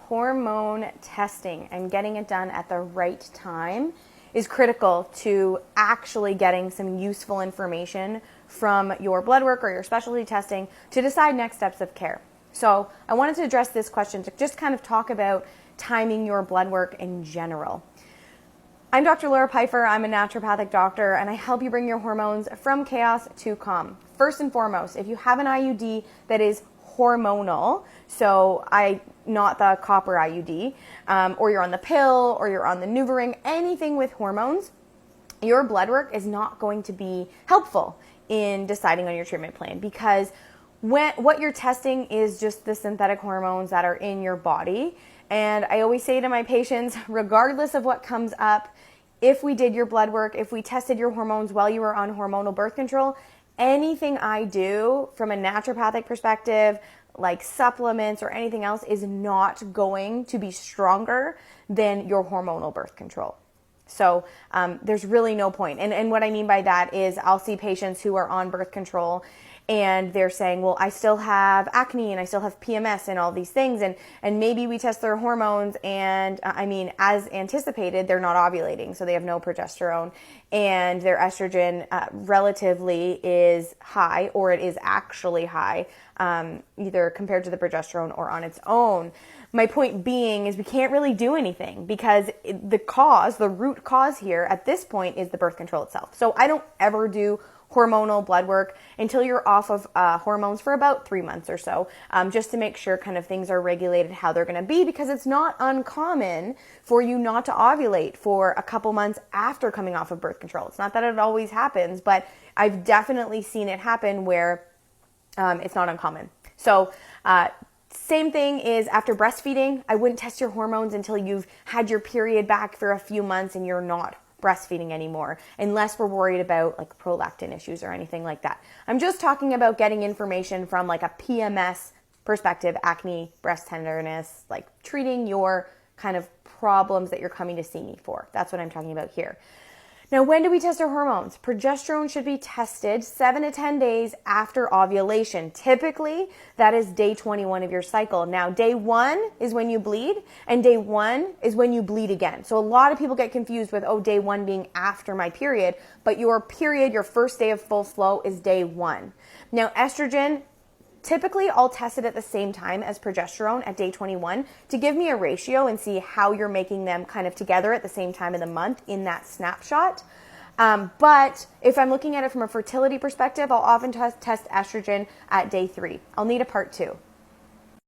hormone testing and getting it done at the right time is critical to actually getting some useful information from your blood work or your specialty testing to decide next steps of care. So I wanted to address this question to just kind of talk about timing your blood work in general. I'm Dr. Laura Pfeiffer. I'm a naturopathic doctor, and I help you bring your hormones from chaos to calm. First and foremost, if you have an IUD that is hormonal, so not the copper IUD, or you're on the pill, or you're on the NuvaRing, anything with hormones, your blood work is not going to be helpful in deciding on your treatment plan, because what you're testing is just the synthetic hormones that are in your body. And I always say to my patients, regardless of what comes up, if we did your blood work, if we tested your hormones while you were on hormonal birth control, anything I do from a naturopathic perspective, like supplements or anything else, is not going to be stronger than your hormonal birth control. So there's really no point. And what I mean by that is I'll see patients who are on birth control and they're saying, well, I still have acne and I still have PMS and all these things. And maybe we test their hormones and as anticipated, they're not ovulating. So they have no progesterone and their estrogen relatively is high, or it is actually high, either compared to the progesterone or on its own. My point being is we can't really do anything because the root cause here at this point is the birth control itself. So I don't ever do hormonal blood work until you're off of hormones for about 3 months or so, just to make sure kind of things are regulated how they're going to be, because it's not uncommon for you not to ovulate for a couple months after coming off of birth control. It's not that it always happens, but I've definitely seen it happen where it's not uncommon. So same thing is after breastfeeding. I wouldn't test your hormones until you've had your period back for a few months and you're not breastfeeding anymore, unless we're worried about like prolactin issues or anything like that. I'm just talking about getting information from like a PMS perspective, acne, breast tenderness, like treating your kind of problems that you're coming to see me for. That's what I'm talking about here. Now, when do we test our hormones? Progesterone should be tested 7 to 10 days after ovulation. Typically, that is day 21 of your cycle. Now, day 1 is when you bleed, and day 1 is when you bleed again. So a lot of people get confused with, day 1 being after my period, but your period, your first day of full flow, is day 1. Now, estrogen, typically, I'll test it at the same time as progesterone at day 21 to give me a ratio and see how you're making them kind of together at the same time of the month in that snapshot. But if I'm looking at it from a fertility perspective, I'll often test estrogen at day 3. I'll need a part 2.